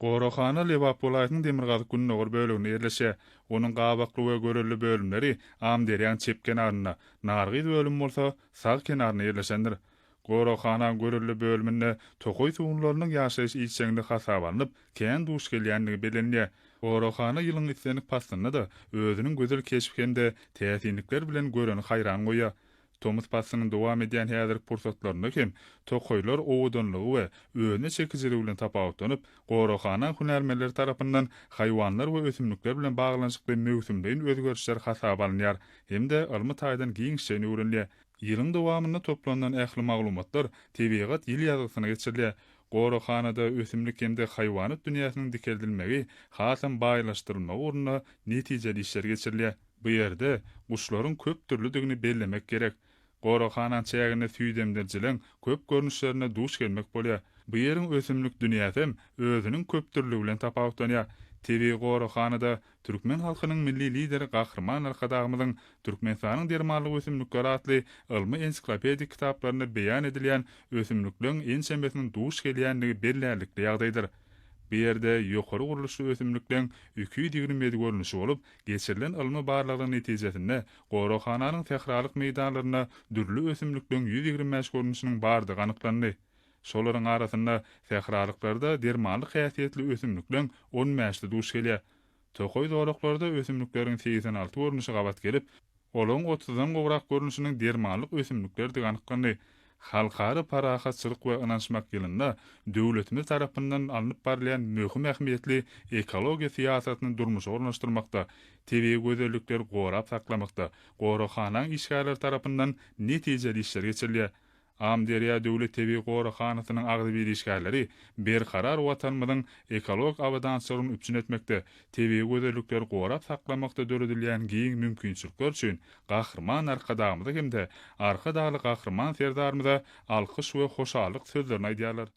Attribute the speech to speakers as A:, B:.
A: Goroxana Liverpool-aýtyň Demirgazyk Günnögür bölügine ýerleşe. Onuň gabakly we görelli bölümleri Amderýan çep kenarynda, nargy bölüm bolsa sag kenarynda ýerleşendir. Goroxana görelli bölüminde tokoy suwunlarynyň ýaşaýyş içeňde hasap alynıp, kän duş gelýändigi bilinýär. Goroxana ýylyň islenik pasyna da özüniň gözel keşifkende täsinlikler bilen göreni haýran goýar. Thomas Pasynyň dowam edýän häzirki pursatlaryna hem tokoýlar owudanlygy we özüne çekijiligi bilen tapawutlanyp, goroxana hunärmenleri tarapyndan haýwanlar we ösümlikler bilen baglanşykly möwsümdeň özgörüşler hasap alınýar hem-de almy taýdan giňişçe öwrenilýär. Ýylyň dowamynda toplanan ähli maglumatlar tebigat ýyl ýazysyna geçirilýär. Goroxanada ösümlik hem-de haýwanat dünýäsiniň dikeldilmegi, hasam baýlaşdyrylmagy ugruna netijeli işler geçirilýär. Bu ýerde guşlaryň köp türlüdigini bellemek gerek. Goroxanaň çägine süýdemdirjileň köp görnüşlerine duş gelmek bolýar. Bu ýeriň ösümlik dünýäsi hem özüniň köp türlügi bilen tapawutlanýar. TV Goroxanada Türkmen halkynyň milli lideri Gahrman Arkadagymyň Türkmenistanyň dermanlyk ösümlikleri atly ilmi ensiklopedik kitaplarynda beýan edilýän ösümlikleriň en şembesiniň duş gelýändigi bellälikli ýagdaýdyr. Bu ýerde ýokary guruluşly ösümlikleriň 220 görnüşi bolup, geçirilen ilmi barlygyň netijesinde Goroxananyň tekralyk meýdanlaryna dürli ösümlikleriň 125 görnüşiniň bardygy anyklandy. Şolaryň arasynda tekrarlyklarda dermanlyk häsiýetli ösümlikleriň 10 mäşli duş gelýär. Tokoy doruklarda ösümlikleriň 86 görnüşi gabat gelip, olaň 30-dan gowrak görnüşiniň dermanlyk ösümlikleri anyklandy. Halkary parahatçylyk we ynançmak ýylynda döwletimiz tarapyndan alınıp barlayan möhüm ähmiýetli ekologiýa siýasatyny durmuşa ornaşdyrmakda, tebi gözellikler gorap saklamakda, Goroxanaň işgärler tarapyndan netijeli işler geçirilýär. Amderýa döwlet tebi Goroxanasynyň agdy bir işgärleri berkarar watanymyň ekolog awadanslygyny üpçün etmekde, tebi gözellikler gorap saklamakda döredilýän giň mümkinçilikler üçin Gahrman Arkadagymyza hem-de arka dagly Gahrman serdarymyza alkyş we hoşallyk sözlerini aýdýarlar.